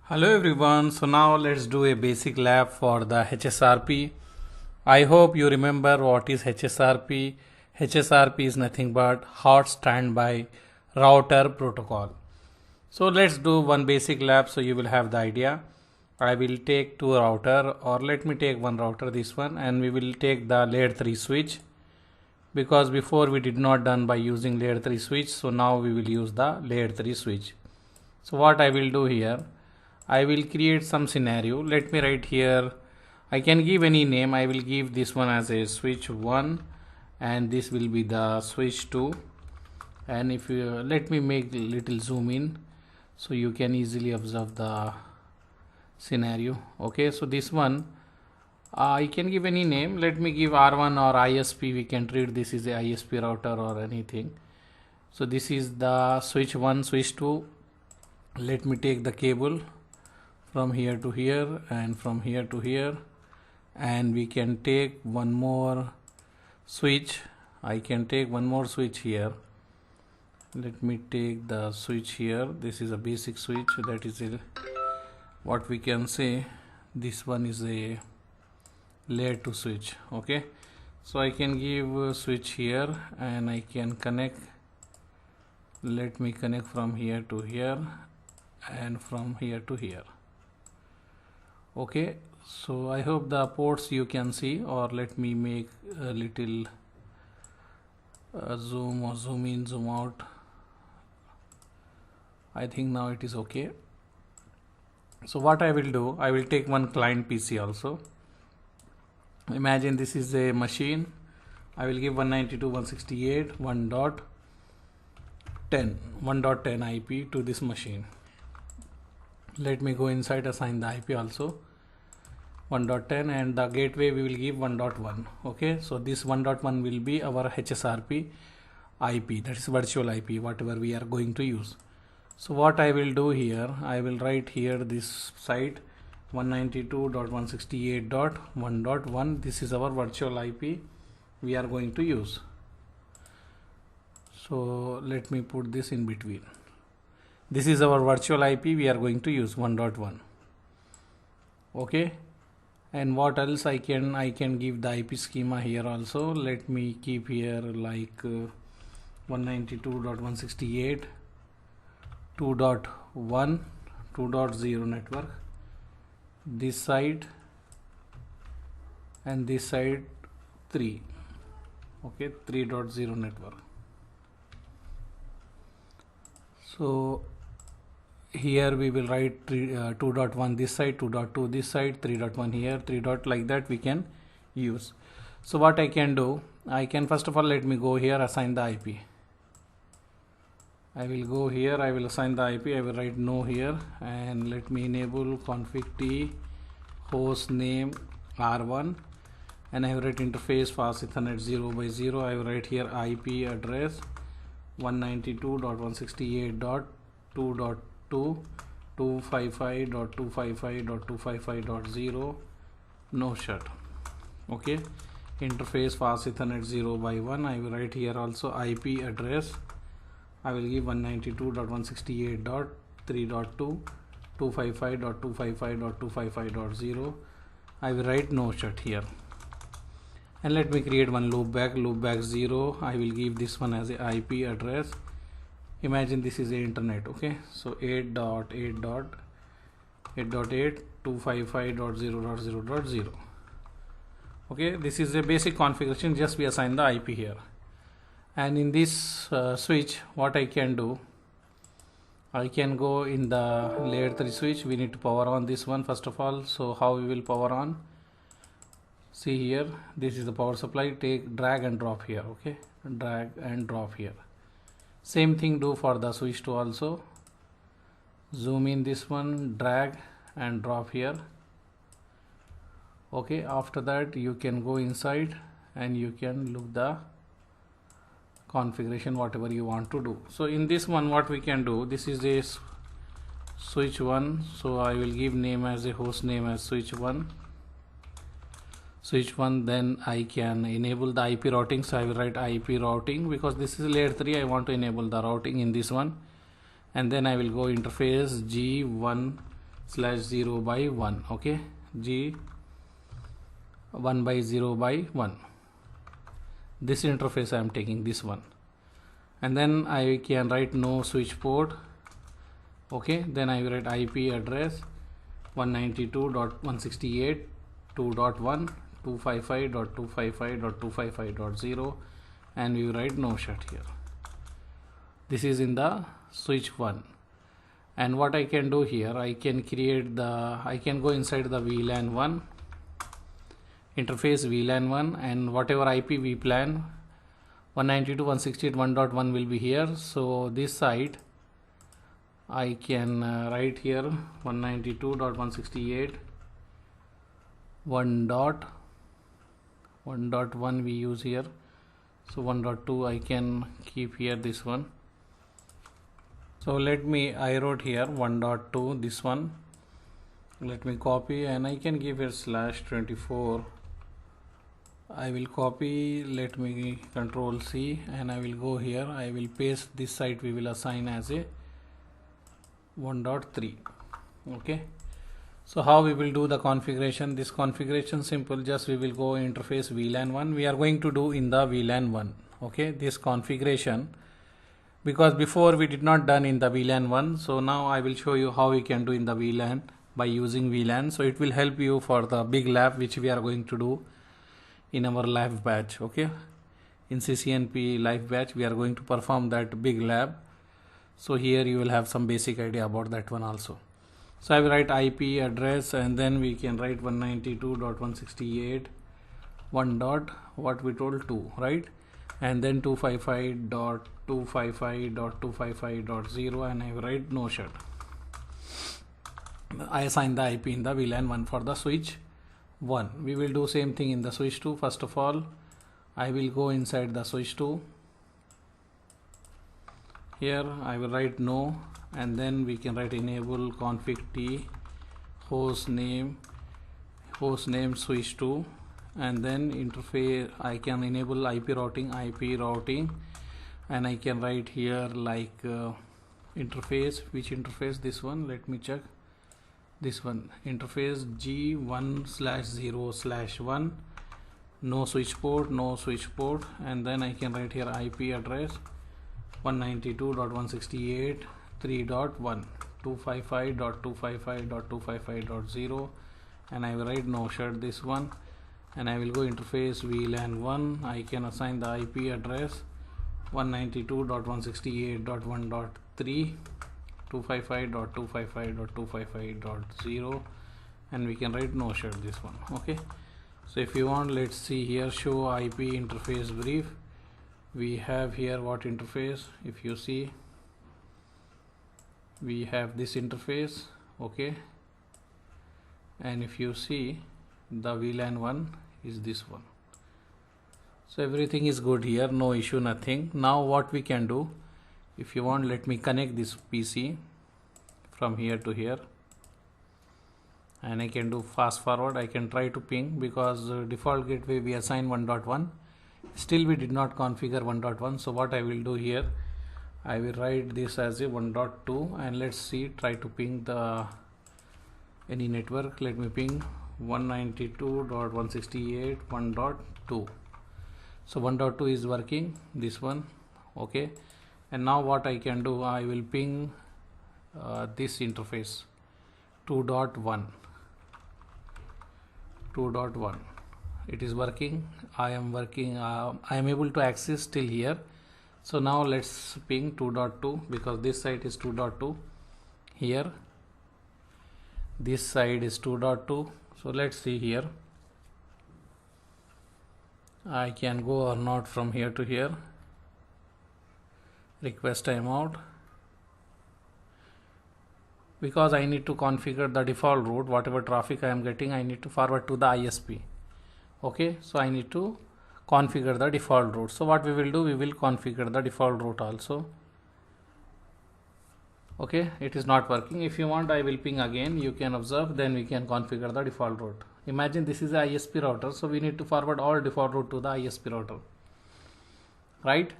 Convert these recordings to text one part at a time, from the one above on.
Hello everyone, so now let's do a basic lab for the HSRP. I hope you remember what is HSRP. HSRP is nothing but Hot Standby Router Protocol. So let's do one basic lab so you will have the idea. I will take two router, or let me take one router, this one, and we will take the layer 3 switch, because before we did not done by using layer 3 switch, so now we will use the layer 3 switch. So what I will do here, I will create some scenario. Let me write here, I can give any name. I will give this one as a switch 1 and this will be the switch 2. And if you let me make little zoom in so you can easily observe the scenario. Okay, so this one I can give any name. Let me give R1 or ISP. We can treat this is a ISP router or anything. So this is the switch 1, switch 2. Let me take the cable from here to here and from here to here, and we can take one more switch. I can take one more switch here. Let me take the switch here. This is a basic switch, that is what we can say, this one is a layer 2 switch. Okay, so I can give a switch here and I can connect. Let me connect from here to here and from here to here. Okay, so I hope the ports you can see, or let me make a little zoom or zoom in, zoom out. I think now it is okay. So what I will do, I will take one client PC also. Imagine this is a machine. I will give 192.168.1.10 IP to this machine. Let me go inside, assign the IP also 1.10, and the gateway we will give 1.1. Okay, so this 1.1 will be our HSRP IP, that is virtual IP, whatever we are going to use. So what I will do here, I will write here this site 192.168.1.1. this is our virtual IP we are going to use. So let me put this in between. This is our virtual IP we are going to use, 1.1. Okay, and what else I can give the IP schema here also. Let me keep here like 192.168 2.1 2.0 network, this side and this side 3. Okay, 3.0 network. So here we will write 2.1 this side, 2.2 this side, 3.1 here, 3. Like that we can use. So what I can do, I can first of all, let me go here, assign the IP. I will go here, I will assign the IP, I will write no here, and let me enable config t host name R1, and I will write interface fast Ethernet 0x0. I will write here IP address 192.168.2.2 no shut. Okay, interface fast Ethernet 0x1. I will write here also IP address. I will give 192.168.3.2 I will write no shut here, and let me create one loopback 0. I will give this one as a IP address. Imagine this is a internet. Okay, so 8.8.8.8.255.0.0.0. okay, this is a basic configuration, just we assign the IP here. And in this switch, what I can do, I can go in the layer 3 switch. We need to power on this one first of all. So how we will power on, see here, this is the power supply. Take, drag and drop here. Okay, drag and drop here. Same thing do for the switch 2 also. Zoom in this one, drag and drop here. Okay, after that you can go inside and you can look the configuration whatever you want to do. So in this one, what we can do, this is a switch 1, so I will give name as a host name as switch 1. switch 1, then I can enable the IP routing. So I will write IP routing because this is layer 3. I want to enable the routing in this one, and then I will go interface G1/0 by 1. Okay, G1 by 0 by 1. This interface I am taking, this one, and then I can write no switch port. Okay, then I will write IP address 192.168.2.1 255.255.255.0, and we write no shut here. This is in the switch 1. And what I can do here, I can go inside the VLAN 1 interface, VLAN 1, and whatever IP we plan, 192.168.1.1 will be here. So this side I can write here 192.168.1.1 we use here. So 1.2 I can keep here, this one. So I wrote here 1.2, this one. Let me copy, and I can give here /24. I will copy, let me Control C, and I will go here. I will paste this site, we will assign as a 1.3. Okay, so how we will do the configuration? This configuration simple, just we will go interface VLAN 1. We are going to do in the VLAN 1. Okay, this configuration, because before we did not done in the VLAN 1. So now I will show you how we can do in the VLAN by using VLAN. So it will help you for the big lab which we are going to do in our live batch. Okay, in CCNP live batch we are going to perform that big lab. So here you will have some basic idea about that one also. So I will write IP address, and then we can write 192.168.1 dot what we told 2, right, and then 255.255.255.0, and I will write no shut. I assign the IP in the VLAN 1 for the switch 1. We will do same thing in the switch 2. First of all, I will go inside the switch 2. Here I will write no, and then we can write enable config t host name switch 2, and then interface I can enable IP routing, and I can write here like interface, which interface, this one, let me check, this one, interface G1/0/1, no switch port, and then I can write here IP address 192.168.3.1 255.255.255.0, and I will write no shut, this one, and I will go interface VLAN 1. I can assign the IP address 192.168.1.3 255.255.255.0, and we can write no shut, this one. Okay, so if you want, let's see here, show IP interface brief. We have here what interface, if you see, we have this interface. Okay, and if you see, the VLAN 1 is this one. So everything is good here, no issue, nothing. Now what we can do, if you want, let me connect this PC from here to here, and I can do fast forward. I can try to ping, because default gateway we assign 1.1. Still we did not configure 1.1. So what I will do here, I will write this as a 1.2, and let's see, try to ping the any network. Let me ping 192.168.1.2. So 1.2 is working, this one. Okay, and now what I can do, I will ping this interface 2.1. It is working. I am able to access till here. So now let's ping 2.2, because this site is 2.2 here, this side is 2.2. so let's see here, I can go or not from here to here, request timeout, because I need to configure the default route. Whatever traffic I am getting, I need to forward to the ISP. Okay, so I need to configure the default route. So what we will do, we will configure the default route also. Okay, it is not working. If you want, I will ping again, you can observe, then we can configure the default route. Imagine this is a ISP router, so we need to forward all default route to the ISP router, right?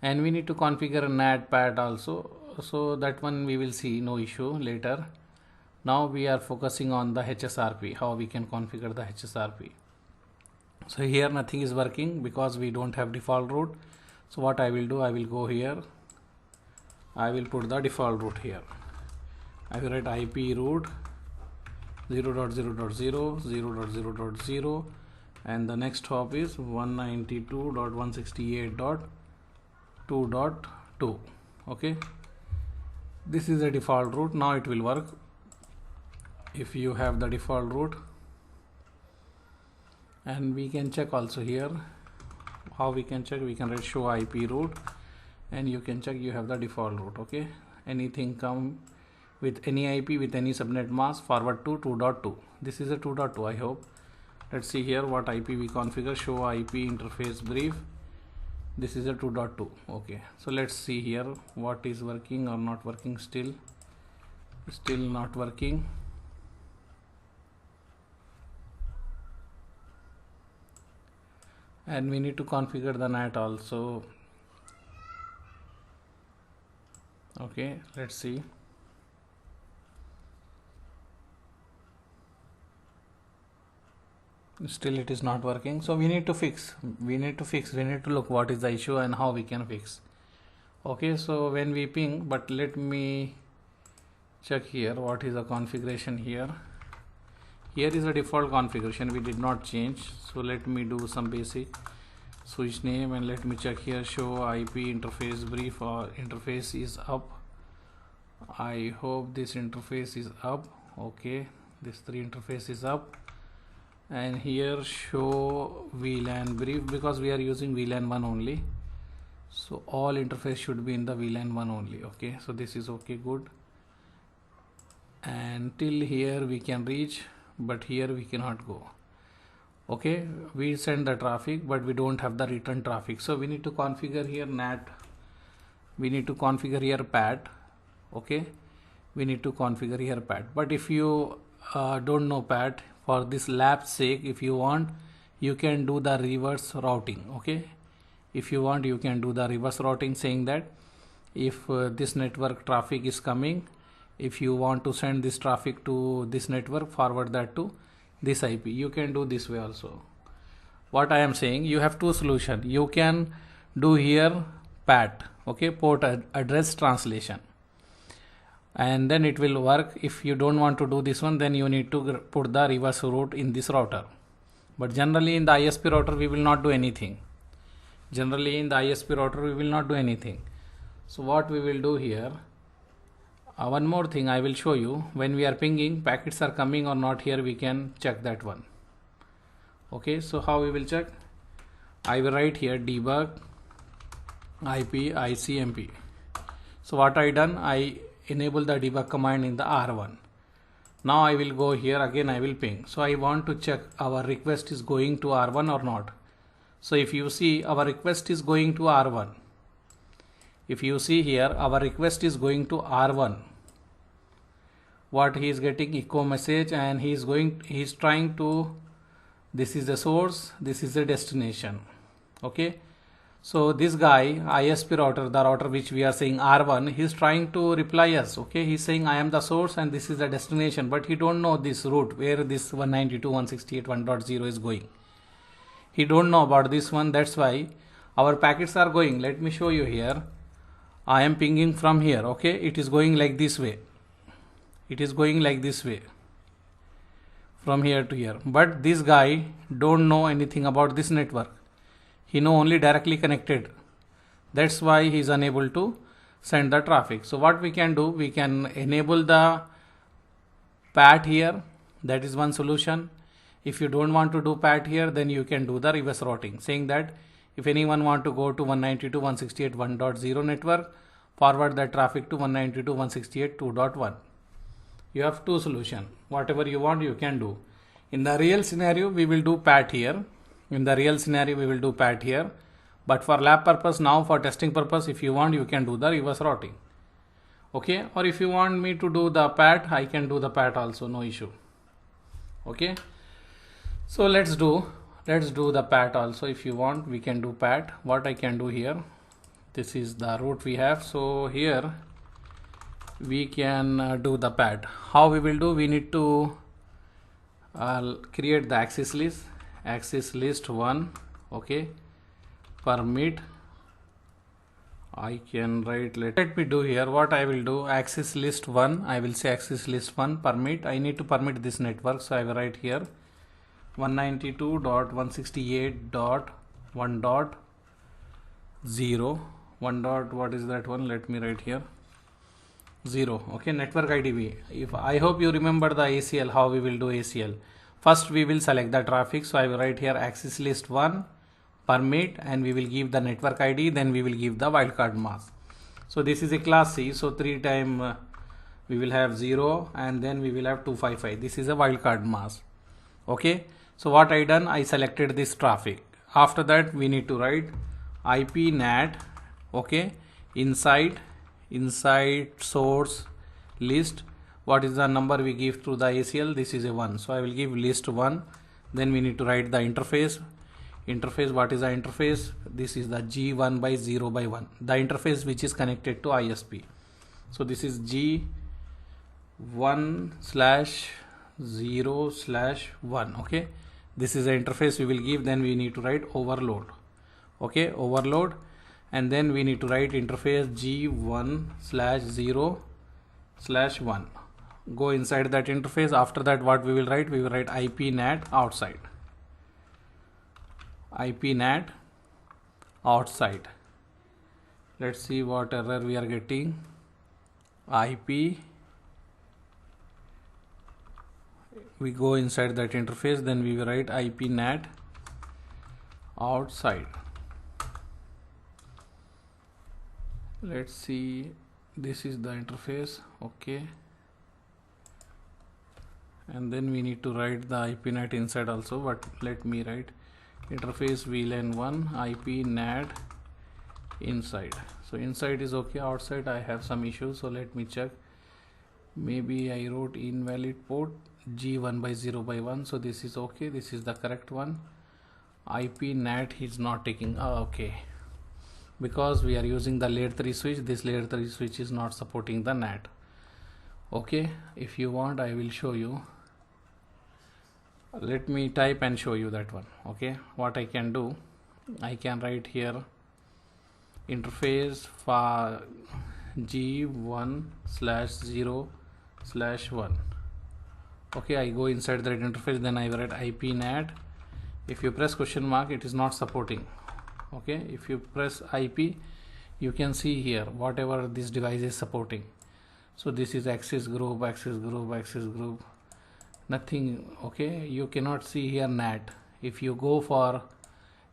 And we need to configure a NAT PAT also, so that one we will see, no issue later. Now we are focusing on the HSRP, how we can configure the HSRP. So here nothing is working because we don't have default route. So what I will do, I will go here, I will put the default route here. I will write IP route 0.0.0, 0.0.0, and the next hop is 192.168.2.2. okay, this is a default route. Now it will work. If you have the default route, and we can check also here how we can check. We can write show IP route, and you can check you have the default route. Okay, anything come with any IP with any subnet mask, forward to 2.2. This is a 2.2, I hope. Let's see here what IP we configure. Show IP interface brief. This is a 2.2. okay, so let's see here what is working or not working. Still not working. And we need to configure the NAT also. Okay, let's see. Still it is not working, so we need to look what is the issue and how we can fix. Okay, so when we ping, but let me check here what is the configuration here. Here is a default configuration, we did not change. So let me do some basic switch name, and let me check here. Show IP interface brief, or interface is up. I hope this interface is up. Okay, this 3 interface is up. And here show VLAN brief, because we are using VLAN 1 only, so all interface should be in the VLAN 1 only. Okay, so this is okay, good. And till here we can reach, but here we cannot go. Okay, we send the traffic, but we don't have the return traffic, so we need to configure here NAT, we need to configure here PAT. Okay, we need to configure here PAT. But if you don't know PAT, for this lab's sake, if you want, you can do the reverse routing. Okay, if you want, you can do the reverse routing, saying that if this network traffic is coming, if you want to send this traffic to this network, forward that to this IP. You can do this way also. What I am saying, you have 2 solutions. You can do here PAT, okay, port address translation, and then it will work. If you don't want to do this one, then you need to put the reverse route in this router. But generally in the ISP router we will not do anything. So what we will do here, one more thing I will show you. When we are pinging, packets are coming or not, here we can check that one. Okay, so how we will check? I will write here debug IP ICMP. So what I done, I enable the debug command in the R1. Now I will go here again, I will ping. So I want to check our request is going to R1 or not. So if you see, our request is going to R1. If you see here, our request is going to R1. What he is getting, echo message, and he is trying to, this is the source, this is the destination. Okay, so this guy, ISP router, the router which we are saying R1, he is trying to reply us. Okay, he is saying I am the source and this is the destination, but he don't know this route where this 192.168.1.0 is going. He don't know about this one. That's why our packets are going. Let me show you here. I am pinging from here. Okay, it is going like this way. It is going like this way from here to here. But this guy don't know anything about this network. He know only directly connected. That's why he is unable to send the traffic. So what we can do, we can enable the PAT here. That is one solution. If you don't want to do PAT here, then you can do the reverse routing, saying that if anyone want to go to 192.168.1.0 network, forward that traffic to 192.168.2.1. You have 2 solutions. Whatever you want, you can do. In the real scenario, we will do PAT here. But for lab purpose, now for testing purpose, if you want, you can do the reverse routing. Okay, or if you want me to do the PAT, I can do the PAT also, no issue. Okay, So let's do the pat also. If you want, we can do pat. What I can do here, this is the root we have, so here we can do the pat. How we will do? We need to create the access list 1. Okay, permit. I can write, let me do here what I will do. Access list 1, I will say access list 1 permit. I need to permit this network, so I will write here 192.168.1.0 1 dot, what is that one? Let me write here 0. Okay, network IDV. If I hope you remember the ACL, how we will do ACL. First we will select the traffic, so I will write here access list 1 permit, and we will give the network ID, then we will give the wildcard mask. So this is a class C, so 3 time we will have 0, and then we will have 255. This is a wildcard mask. Okay, so what I done, I selected this traffic. After that we need to write IP NAT. Okay, inside source list, what is the number we give through the ACL? This is a 1, so I will give list 1. Then we need to write the interface. What is the interface? This is the G1 by 0 by 1, the interface which is connected to ISP. So this is G1/0/1. Okay, this is the interface we will give. Then we need to write overload. Okay, overload, and then we need to write interface G1/0/1. Go inside that interface. After that, what we will write? We will write IP NAT outside. IP NAT outside. Let's see what error we are getting. IP, we go inside that interface, then we will write IP NAT outside. Let's see, this is the interface. Okay, and then we need to write the IP NAT inside also, but let me write interface VLAN1 IP NAT inside. So inside is okay, outside I have some issues, so let me check. Maybe I wrote invalid port G1 by 0 by 1, so this is okay, this is the correct one. IP NAT is not taking. Okay, because we are using the layer 3 switch, this layer 3 switch is not supporting the NAT. Okay, if you want I will show you. Let me type and show you that one. Okay, what I can do, I can write here interface for G1/0/1. Okay, I go inside that interface, then I write IP NAT. If you press question mark, it is not supporting. Okay, if you press IP, you can see here whatever this device is supporting. So this is access group, nothing. Okay, you cannot see here NAT. If you go for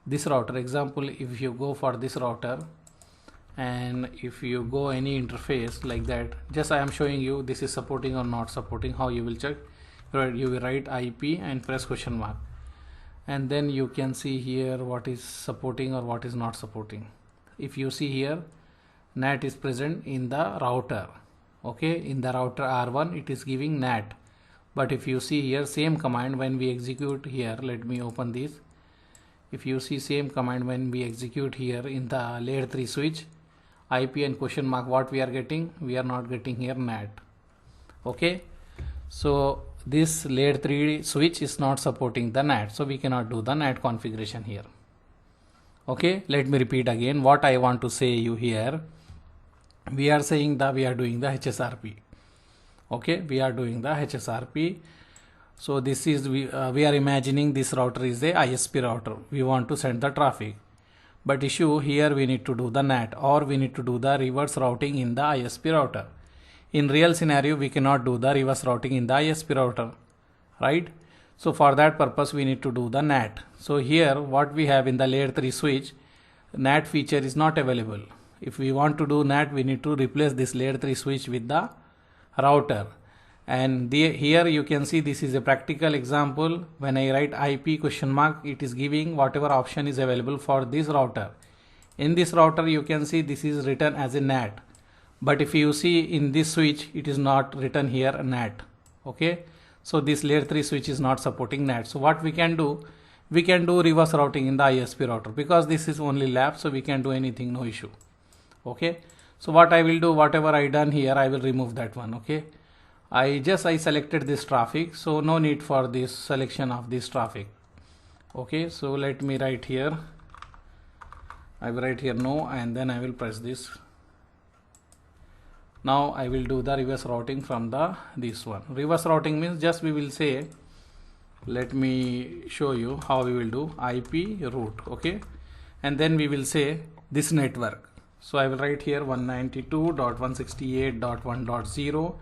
this router, example, if you go for this router, and if you go any interface like that, just I am showing you this is supporting or not supporting. How you will check? You will write IP and press question mark, and then you can see here what is supporting or what is not supporting. If you see here, NAT is present in the router. Okay, in the router R1 it is giving NAT. But if you see here, same command when we execute here, let me open this. If you see same command when we execute here in the layer 3 switch, IP and question mark, what we are getting? We are not getting here NAT. Okay, so this layer 3 switch is not supporting the NAT, so we cannot do the NAT configuration here. Okay, let me repeat again what I want to say you here. We are saying that we are doing the HSRP. Okay, we are doing the HSRP. So this is we are imagining this router is a ISP router. We want to send the traffic, but issue here we need to do the NAT, or we need to do the reverse routing in the ISP router. In real scenario, we cannot do the reverse routing in the ISP router, right? So for that purpose, we need to do the NAT. So here what we have in the layer 3 switch, NAT feature is not available. If we want to do NAT, we need to replace this layer 3 switch with the router. And here you can see this is a practical example. When I write IP question mark, it is giving whatever option is available for this router. In this router you can see this is written as a NAT, but if you see in this switch, it is not written here NAT. Okay, So this layer 3 switch is not supporting NAT. So what we can do, we can do reverse routing in the ISP router, because this is only lab, so we can do anything, no issue. Okay, so what I will do, whatever I done here, I will remove that one. Okay, I selected this traffic, so no need for this selection of this traffic. Okay, so let me write here, I will write here no, and then I will press this. Now I will do the reverse routing from this one. Reverse routing means just we will say, let me show you how we will do IP root. Okay, and then we will say this network. So I will write here 192.168.1.0.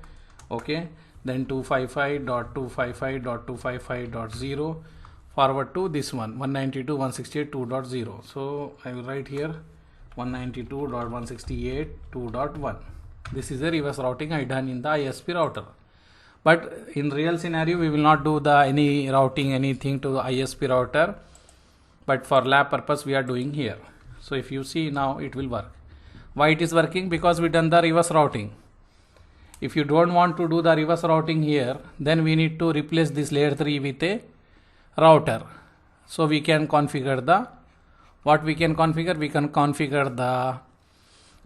okay, then 255.255.255.0 forward to this one 192.168.2.0. so I will write here 192.168.2.1. this is a reverse routing I done in the ISP router. But in real scenario we will not do any routing anything to the ISP router, but for lab purpose we are doing here. So if you see now it will work. Why it is working? Because we done the reverse routing. If you don't want to do the reverse routing here, then we need to replace this layer 3 with a router. So we can configure the, what we can configure? We can configure the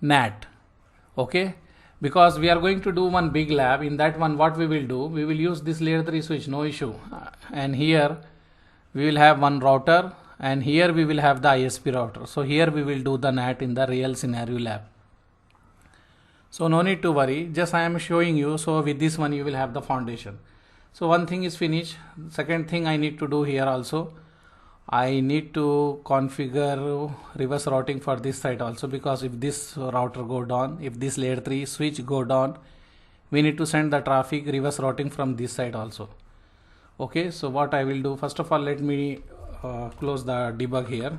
NAT. Okay, because we are going to do one big lab. In that one, what we will do, we will use this layer 3 switch, no issue. And here we will have one router, and here we will have the ISP router. So here we will do the NAT in the real scenario lab. So no need to worry, just I am showing you. So with this one you will have the foundation. So one thing is finished. Second thing I need to do here also, I need to configure reverse routing for this side also, because if this router go down, if this layer 3 switch go down, we need to send the traffic reverse routing from this side also. Okay, so what I will do, first of all let me close the debug here.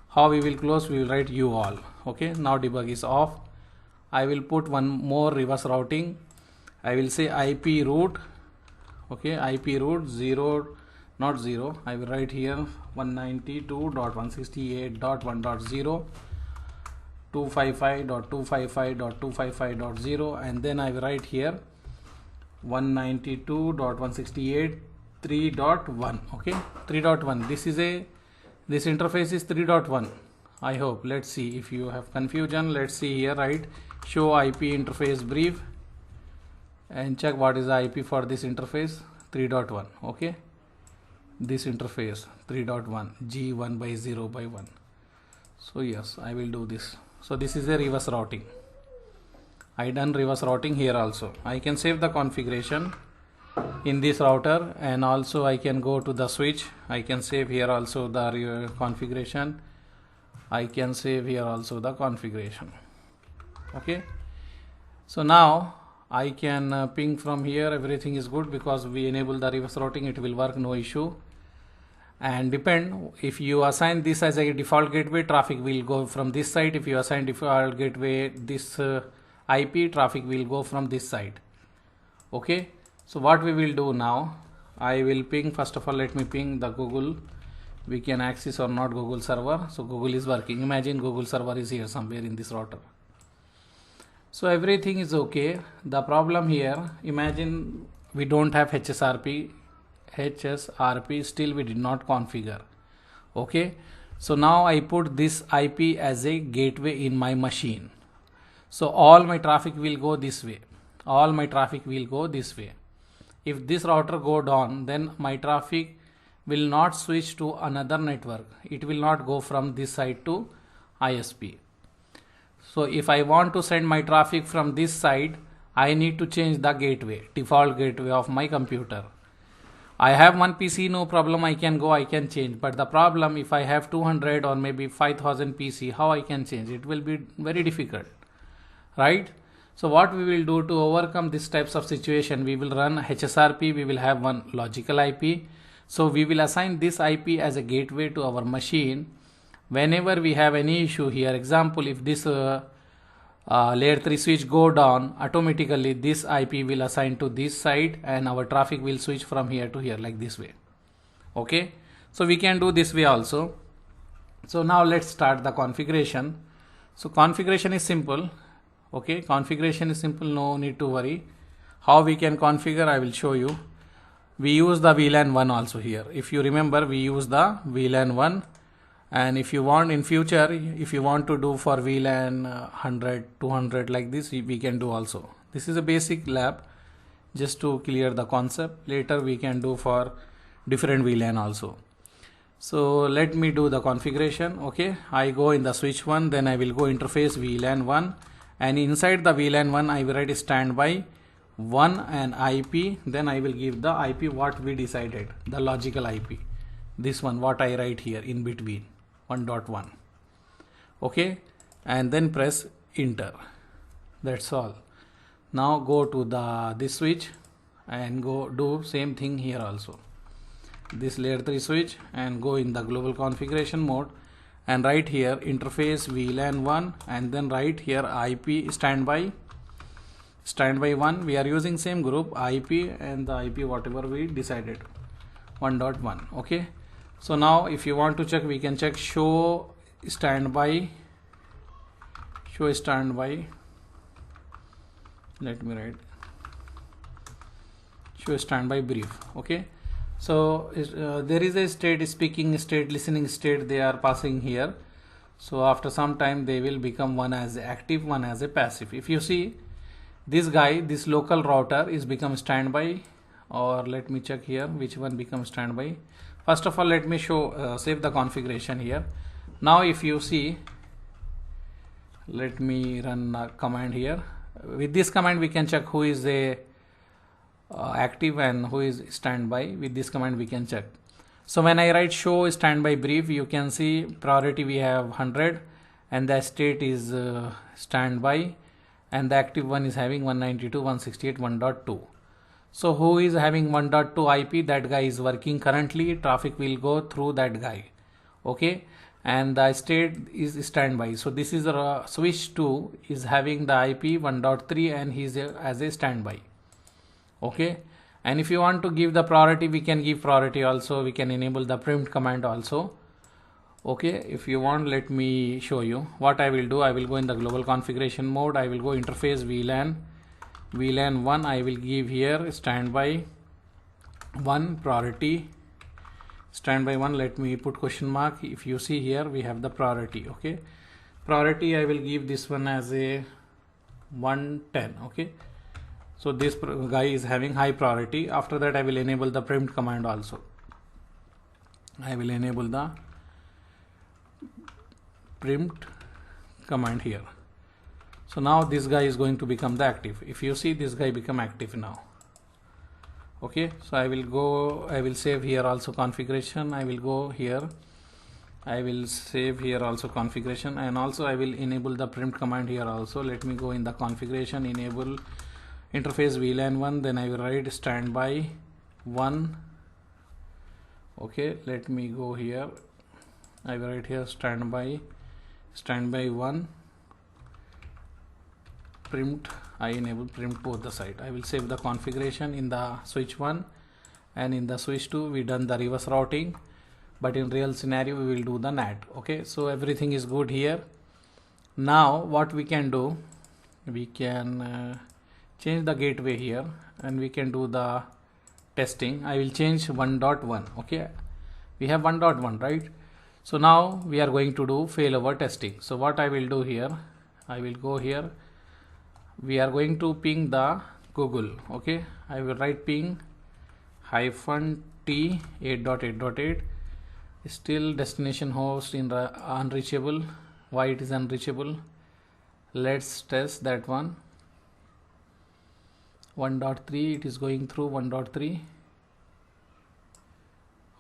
How we will close? We will write u all. Okay, now debug is off. I will put one more reverse routing. I will say IP root. Okay, IP root 0, not 0. I will write here 192.168.1.0 255.255.255.0, and then I will write here 192.168.3.1. okay, 3.1. this interface is 3.1. I hope. Let's see if you have confusion. Let's see here, right? Show IP interface brief and check what is the IP for this interface. 3.1. okay, this interface 3.1 G1 by 0 by 1. So yes, I will do this. So this is a reverse routing. I done reverse routing here also. I can save the configuration in this router, and also I can go to the switch. I can save here also the configuration. I can save here also the configuration. Okay, so now I can ping from here. Everything is good because we enable the reverse routing. It will work, no issue. And depend, if you assign this as a default gateway, traffic will go from this side. If you assign default gateway this IP, traffic will go from this side. Okay, so what we will do now, I will ping. First of all, let me ping the Google. We can access or not Google server. So Google is working. Imagine Google server is here somewhere in this router. So everything is okay. The problem here, imagine we don't have HSRP still we did not configure. Okay, so now I put this IP as a gateway in my machine. So all my traffic will go this way. All my traffic will go this way. If this router go down, then my traffic will not switch to another network. It will not go from this side to ISP. So if I want to send my traffic from this side, I need to change the gateway, default gateway of my computer. I have one PC, no problem, I can go, I can change. But the problem, if I have 200 or maybe 5000 PC, how I can change? It will be very difficult, right? So what we will do to overcome these types of situation, we will run HSRP, we will have one logical IP. So we will assign this IP as a gateway to our machine. Whenever we have any issue here, example, if this layer 3 switch go down, automatically this IP will assign to this side and our traffic will switch from here to here like this way. Okay, so we can do this way also. So now let's start the configuration. So configuration is simple. Okay, configuration is simple, no need to worry. How we can configure, I will show you. we use the VLAN 1 also here. If you remember, we use the VLAN 1, and if you want in future, if you want to do for VLAN 100, 200 like this, we can do also. This is a basic lab just to clear the concept. Later we can do for different VLAN also. So let me do the configuration. Okay, I go in the switch 1, then I will go interface VLAN 1, and inside the VLAN 1 I will write standby 1 and IP. Then I will give the IP what we decided, the logical IP, this one what I write here in between 1.1. okay, and then press enter. That's all. Now go to this switch and go do same thing here also, this layer 3 switch, and go in the global configuration mode and write here interface VLAN 1, and then write here IP standby 1. We are using same group IP, and the IP whatever we decided 1.1. okay, so now if you want to check, we can check show standby. Let me write show standby brief. Okay, so there is a state, speaking state, listening state they are passing here. So after some time they will become one as active, one as a passive. If you see this guy, this local router is become standby, or let me check here which one becomes standby. First of all, let me show save the configuration here. Now if you see, let me run a command here. With this command we can check who is a active and who is standby. With this command we can check. So when I write show standby brief, you can see priority we have 100, and the state is standby, and the active one is having 192.168.1.2. so who is having 1.2 IP, that guy is working currently. Traffic will go through that guy. Okay, and the state is standby. So this is a switch 2 is having the IP 1.3, and he is as a standby. Okay, and if you want to give the priority, we can give priority also. We can enable the preempt command also. Okay, if you want, let me show you what I will do. I will go in the global configuration mode. I will go interface VLAN 1. I will give here standby 1 priority standby 1. Let me put question mark. If you see here, we have the priority. Okay, priority I will give this one as a 110. Okay, so this guy is having high priority. After that I will enable the preempt command also. I will enable the preempt command here. So now this guy is going to become the active. If you see, this guy become active now. Okay, so I will save here also configuration. I will go here, I will save here also configuration, and also I will enable the preempt command here also. Let me go in the configuration, enable interface VLAN 1, then I will write standby 1. Okay, let me go here, I will write here standby 1 preempt. I enable preempt both the side. I will save the configuration in the switch 1, and in the switch 2 we done the reverse routing, but in real scenario we will do the NAT. Okay, so everything is good here. Now what we can do, we can change the gateway here, and we can do the testing. I will change 1.1. okay, we have 1.1, right? So now we are going to do failover testing. So what I will do here, I will go here, we are going to ping the Google. Okay, I will write ping -t 8.8.8, still destination host in the unreachable. Why it is unreachable? Let's test that one. 1.3, it is going through 1.3.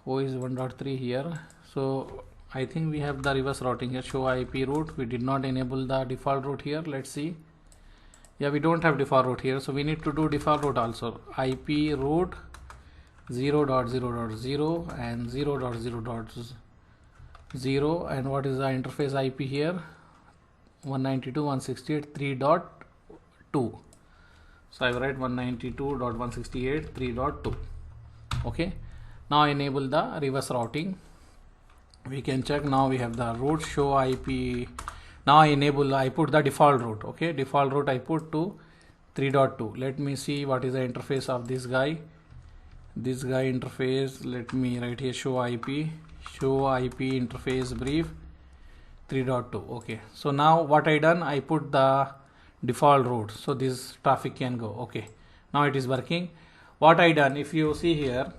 who is 1.3 here? So I think we have the reverse routing here. Show IP route, we did not enable the default route here. Let's see. Yeah, we don't have default route here, so we need to do default route also. IP route 0.0.0 and 0.0.0, and what is the interface IP here? 192.168.3.2. so I will write 192.168.3.2. okay, now enable the reverse routing. We can check. Now we have the route show IP. Now I put the default route. Okay, default route I put to 3.2. let me see what is the interface of this guy. this guy interface, let me write here show IP interface brief 3.2. okay, so now what I done, I put the default route so this traffic can go. Okay, now it is working. What I done, if you see here,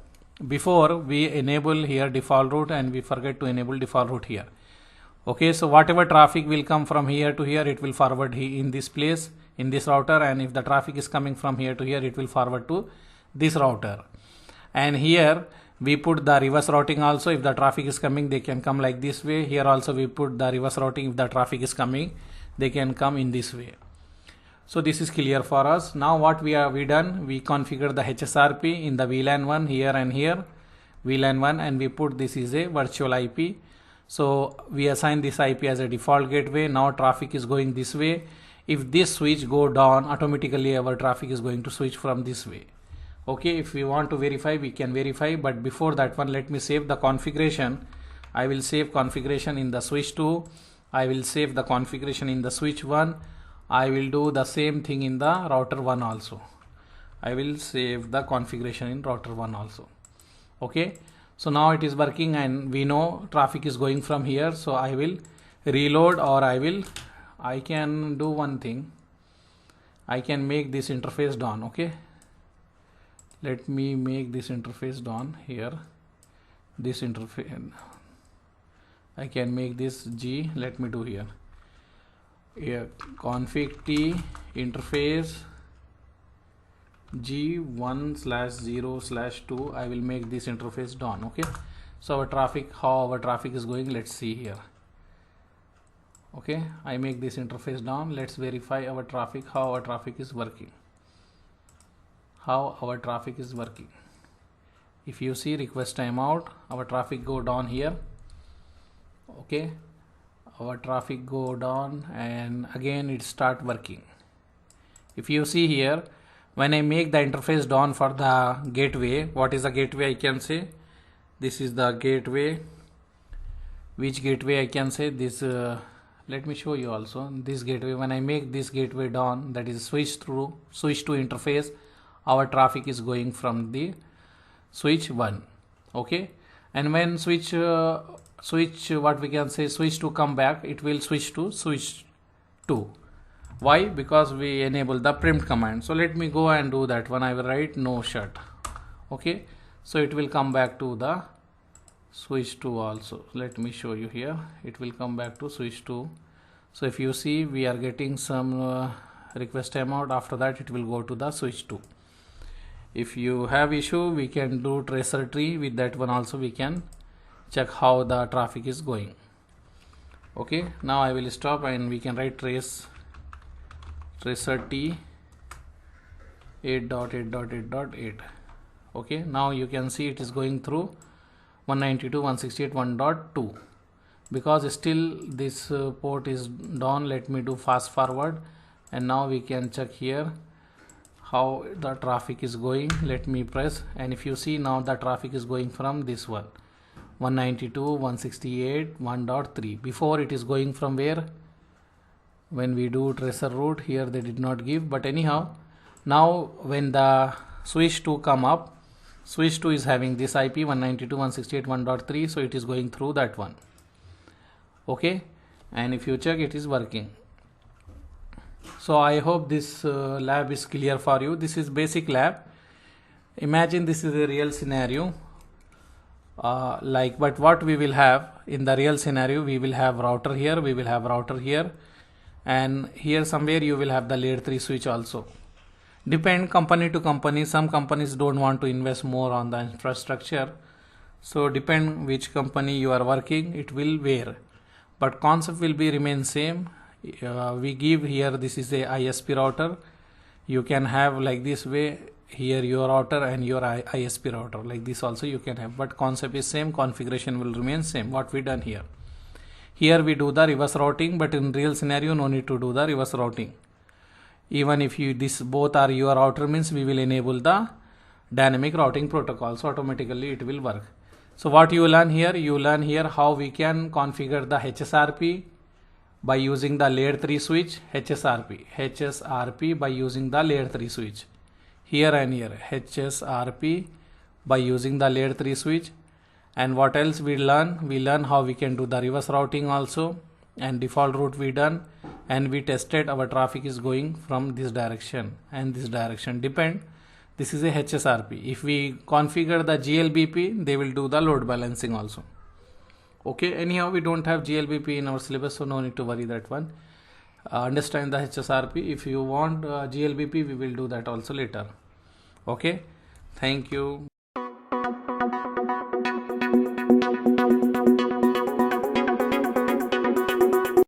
before we enable here default route and we forget to enable default route here. Okay, so whatever traffic will come from here to here, it will forward in this place in this router, and if the traffic is coming from here to here, it will forward to this router. And here we put the reverse routing also. If the traffic is coming, they can come like this way. Here also we put the reverse routing. If the traffic is coming, they can come in this way. So this is clear for us. Now what we done, we configure the HSRP in the VLAN 1 here and here, VLAN 1, and we put this is a virtual IP. So we assign this IP as a default gateway. Now traffic is going this way. If this switch go down, automatically our traffic is going to switch from this way. Okay, if we want to verify, we can verify, but before that one, let me save the configuration. I will save configuration in the switch 2. I will save the configuration in the switch 1. I will do the same thing in the router 1 also. I will save the configuration in router 1 also. Okay, so now it is working and we know traffic is going from here. So I will reload, or I can do one thing. I can make this interface done. Okay, let me make this interface done here. This interface, I can make this G. Let me do here. Config T interface G1/0/2. I will make this interface done. Okay, so our traffic, how our traffic is going, let's see here. Okay, I make this interface down. Let's verify our traffic, how our traffic is working. If you see request timeout, our traffic go down here. Okay, our traffic go down and again it start working. If you see here, when I make the interface down for the gateway, what is the gateway? I can say this is the gateway. Which gateway I can say this? Let me show you also this gateway. When I make this gateway down, that is switch to interface, our traffic is going from the switch 1. Okay, and when switch what we can say switch to come back, it will switch to switch 2. Why? Because we enable the preempt command. So let me go and do that one. I will write no shut. Okay, so it will come back to the switch 2 also. Let me show you here. It will come back to switch 2. So if you see, we are getting some request timeout. After that, it will go to the switch 2. If you have issue, we can do tracer tree. With that one also we can check how the traffic is going. Okay, now I will stop and we can write tracer T 8.8.8.8. okay, now you can see it is going through 192.168.1.2. because still this port is down, let me do fast forward and now we can check here how the traffic is going. Let me press, and if you see now the traffic is going from this one 192.168.1.3. before it is going from where? When we do tracer route, here they did not give, but anyhow, now when the switch 2 come up, switch 2 is having this IP 192.168.1.3, so it is going through that one. Okay, and if you check, it is working. So I hope this lab is clear for you. This is basic lab. Imagine this is a real scenario. But what we will have in the real scenario, we will have router here, we will have router here, and here somewhere you will have the layer 3 switch also. Depend company to company. Some companies don't want to invest more on the infrastructure, so depend which company you are working, it will vary, but concept will be remain same. We give here, this is a ISP router. You can have like this way, here your router and your ISP router, like this also you can have, but concept is same, configuration will remain same. What we done here we do the reverse routing, but in real scenario no need to do the reverse routing. Even if you this both are your router, means we will enable the dynamic routing protocol, so automatically it will work. So what you learn here, how we can configure the HSRP by using the layer 3 switch. HSRP by using the layer 3 switch here and here, HSRP by using the layer 3 switch. And what else we learn how we can do the reverse routing also, and default route we done, and we tested our traffic is going from this direction and this direction depend. This is a HSRP. If we configure the GLBP, they will do the load balancing also. Okay, anyhow we don't have GLBP in our syllabus, so no need to worry that one. Understand the HSRP. If you want GLBP, we will do that also later. Okay, thank you.